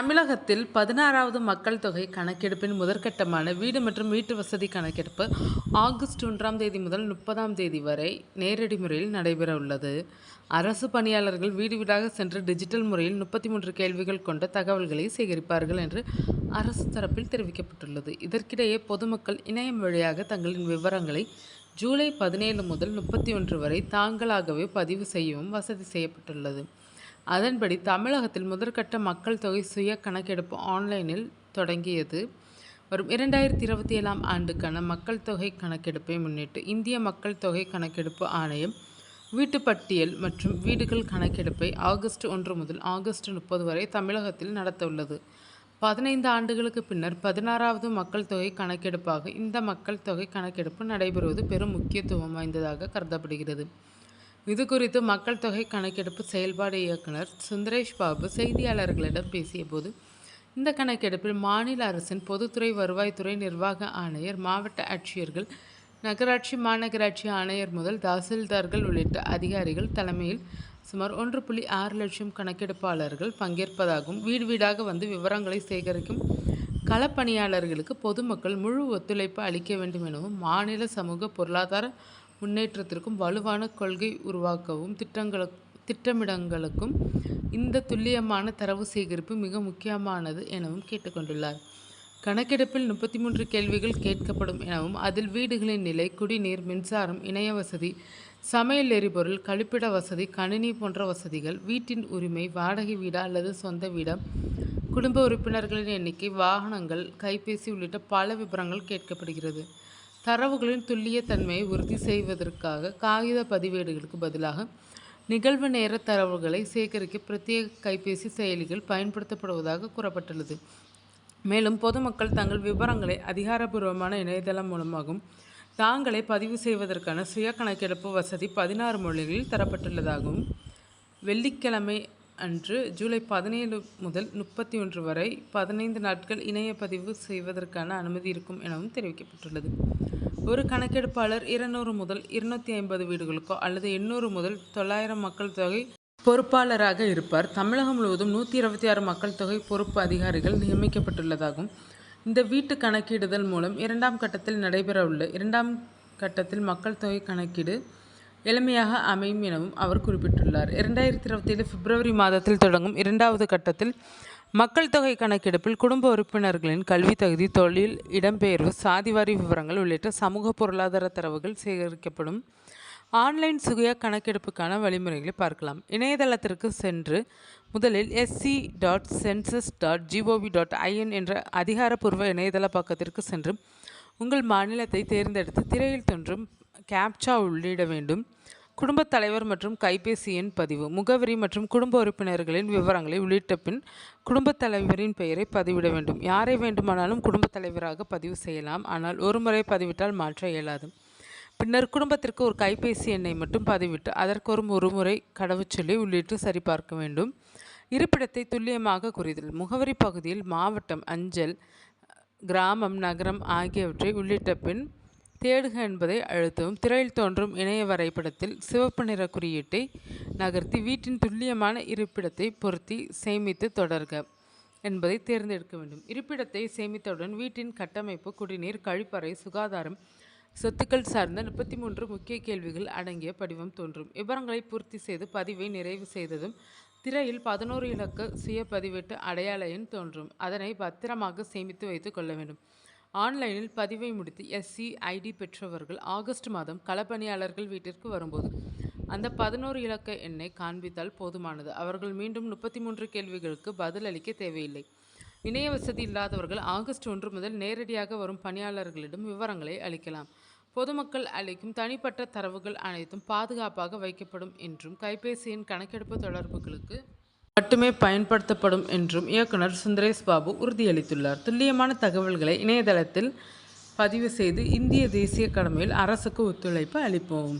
தமிழகத்தில் 16வது மக்கள் தொகை கணக்கெடுப்பின் முதற்கட்டமான வீடு மற்றும் வீட்டு வசதி கணக்கெடுப்பு ஆகஸ்ட் 1ஆம் தேதி முதல் 30ஆம் தேதி வரை நேரடி முறையில் நடைபெற உள்ளது. அரசு பணியாளர்கள் வீடு வீடாக சென்று டிஜிட்டல் முறையில் 33 கேள்விகள் கொண்ட தகவல்களை சேகரிப்பார்கள் என்று அரசு தரப்பில் தெரிவிக்கப்பட்டுள்ளது. இதற்கிடையே பொதுமக்கள் இணையம் வழியாக தங்களின் விவரங்களை ஜூலை 17 முதல் 31 வரை தாங்களாகவே பதிவு செய்யவும் வசதி செய்யப்பட்டுள்ளது. அதன்படி தமிழகத்தில் முதற்கட்ட மக்கள் தொகை சுய கணக்கெடுப்பு ஆன்லைனில் தொடங்கியது. வரும் 2027ஆம் ஆண்டுக்கான மக்கள் தொகை கணக்கெடுப்பை முன்னிட்டு இந்திய மக்கள் தொகை கணக்கெடுப்பு ஆணையம் வீட்டுப்பட்டியல் மற்றும் வீடுகள் கணக்கெடுப்பை ஆகஸ்ட் 1 முதல் ஆகஸ்ட் 30 வரை தமிழகத்தில் நடத்தவுள்ளது. 15 ஆண்டுகளுக்கு பின்னர் 16வது மக்கள் தொகை கணக்கெடுப்பாக இந்த மக்கள் தொகை கணக்கெடுப்பு நடைபெறுவது பெரும் முக்கியத்துவம் வாய்ந்ததாக கருதப்படுகிறது. இதுகுறித்து மக்கள் தொகை கணக்கெடுப்பு செயல்பாடு இயக்குனர் சுந்தரேஷ் பாபு செய்தியாளர்களிடம் பேசியபோது, இந்த கணக்கெடுப்பில் மாநில அரசின் பொதுத்துறை வருவாய்த்துறை நிர்வாக ஆணையர், மாவட்ட ஆட்சியர்கள், நகராட்சி மாநகராட்சி ஆணையர் முதல் தாசில்தார்கள் உள்ளிட்ட அதிகாரிகள் தலைமையில் சுமார் 1.6 லட்சம் கணக்கெடுப்பாளர்கள் பங்கேற்பதாகவும், வீடு வீடாக வந்து விவரங்களை சேகரிக்கும் களப்பணியாளர்களுக்கு பொதுமக்கள் முழு ஒத்துழைப்பு அளிக்க வேண்டும் எனவும், மாநில சமூக பொருளாதார முன்னேற்றத்திற்கும் வலுவான கொள்கை உருவாக்கவும் திட்டமிடங்களுக்கும் இந்த துல்லியமான தரவு சேகரிப்பு மிக முக்கியமானது எனவும் கேட்டுக்கொண்டுள்ளார். கணக்கெடுப்பில் 33 கேள்விகள் கேட்கப்படும் எனவும், அதில் வீடுகளின் நிலை, குடிநீர், மின்சாரம், இணைய வசதி, சமையல் எரிபொருள், கழிப்பிட வசதி, கணினி போன்ற வசதிகள், வீட்டின் உரிமை, வாடகை வீடா அல்லது சொந்த வீடா, குடும்ப உறுப்பினர்களின் எண்ணிக்கை, வாகனங்கள், கைபேசி உள்ளிட்ட பல விவரங்கள் கேட்கப்படுகிறது. தரவுகளின் துல்லிய தன்மையை உறுதி செய்வதற்காக காகித பதிவேடுகளுக்கு பதிலாக நிகழ்வு நேர தரவுகளை சேகரிக்க பிரத்யேக கைபேசி செயலிகள் பயன்படுத்தப்படுவதாக கூறப்பட்டுள்ளது. மேலும் பொதுமக்கள் தங்கள் விவரங்களை அதிகாரப்பூர்வமான இணையதளம் மூலமாகவும் தாங்களே பதிவு செய்வதற்கான சுய கணக்கெடுப்பு வசதி 16 மொழிகளில் தரப்பட்டுள்ளதாகவும், வெள்ளிக்கிழமை அன்று ஜூலை 17 முதல் 31 வரை 15 நாட்கள் இணைய பதிவு செய்வதற்கான அனுமதி இருக்கும் எனவும் தெரிவிக்கப்பட்டுள்ளது. ஒரு கணக்கெடுப்பாளர் 200 முதல் 250 வீடுகளுக்கோ அல்லது 800 முதல் 900 மக்கள் தொகை பொறுப்பாளராக இருப்பார். தமிழகம் முழுவதும் 126 மக்கள் தொகை பொறுப்பு அதிகாரிகள் நியமிக்கப்பட்டுள்ளதாகவும், இந்த வீட்டு கணக்கிடுதல் மூலம் 2ஆம் கட்டத்தில் நடைபெறவுள்ள 2ஆம் கட்டத்தில் மக்கள் தொகை கணக்கீடு எளிமையாக அமையும் எனவும் அவர் குறிப்பிட்டுள்ளார். 2027 பிப்ரவரி மாதத்தில் தொடங்கும் 2வது கட்டத்தில் மக்கள் தொகை கணக்கெடுப்பில் குடும்ப உறுப்பினர்களின் கல்வி தகுதி, தொழில், இடம்பெயர்வு, சாதிவாரி விவரங்கள் உள்ளிட்ட சமூக பொருளாதார தரவுகள் சேகரிக்கப்படும். ஆன்லைன் சுய கணக்கெடுப்புக்கான வழிமுறைகளை பார்க்கலாம். இணையதளத்திற்கு சென்று முதலில் sc.census.gov.in என்ற அதிகாரப்பூர்வ இணையதள பக்கத்திற்கு சென்று உங்கள் மாநிலத்தை தேர்ந்தெடுத்து திரையில் தோன்றும் கேப்சா உள்ளிட வேண்டும். குடும்பத் தலைவர் மற்றும் கைபேசி எண் பதிவு, முகவரி மற்றும் குடும்ப உறுப்பினர்களின் விவரங்களை உள்ளிட்ட பின் குடும்பத் தலைவரின் பெயரை பதிவிட வேண்டும். யாரை வேண்டுமானாலும் குடும்பத் தலைவராக பதிவு செய்யலாம். ஆனால் ஒரு முறை பதிவிட்டால் மாற்ற இயலாது. பின்னர் குடும்பத்திற்கு ஒரு கைபேசி எண்ணை மட்டும் பதிவிட்டு அதற்கு ஒரு முறை கடவுச்சொல்லி உள்ளிட்டு சரிபார்க்க வேண்டும். இருப்பிடத்தை துல்லியமாக குறிதல், முகவரி பகுதியில் மாவட்டம், அஞ்சல், கிராமம், நகரம் ஆகியவற்றை உள்ளிட்ட பின் தேடுக என்பதை அழுத்தவும். திரையில் தோன்றும் இணைய வரைபடத்தில் சிவப்பு நிற குறியீட்டை நகர்த்தி வீட்டின் துல்லியமான இருப்பிடத்தை பொருத்தி சேமித்து தொடர்க என்பதை தேர்ந்தெடுக்க வேண்டும். இருப்பிடத்தை சேமித்தவுடன் வீட்டின் கட்டமைப்பு, குடிநீர், கழிப்பறை, சுகாதாரம், சொத்துக்கள் சார்ந்த 33 முக்கிய கேள்விகள் அடங்கிய படிவம் தோன்றும். விவரங்களை பூர்த்தி செய்து பதிவை நிறைவு செய்ததும் திரையில் 11 இலக்க சுய பதிவேட்டு அடையாள எண் தோன்றும். அதனை பத்திரமாக சேமித்து வைத்து கொள்ள வேண்டும். ஆன்லைனில் பதிவை முடித்து SC ID பெற்றவர்கள் ஆகஸ்ட் மாதம் களப்பணியாளர்கள் வீட்டிற்கு வரும்போது அந்த 11 இலக்க எண்ணை காண்பித்தால் போதுமானது. அவர்கள் மீண்டும் 33 கேள்விகளுக்கு பதில் அளிக்க தேவையில்லை. இணைய வசதி இல்லாதவர்கள் ஆகஸ்ட் 1 முதல் நேரடியாக வரும் பணியாளர்களிடம் விவரங்களை அளிக்கலாம். பொதுமக்கள் அளிக்கும் தனிப்பட்ட தரவுகள் அனைத்தும் பாதுகாப்பாக வைக்கப்படும் என்றும், கைபேசியின் கணக்கெடுப்பு தொடர்புகளுக்கு மட்டுமே பயன்படுத்தப்படும் என்றும் இயக்குனர் சுந்தரேஷ் பாபு உறுதியளித்துள்ளார். துல்லியமான தகவல்களை இணையதளத்தில் பதிவு செய்து இந்திய தேசிய கடமையில் அரசுக்கு ஒத்துழைப்பு அளிப்போம்.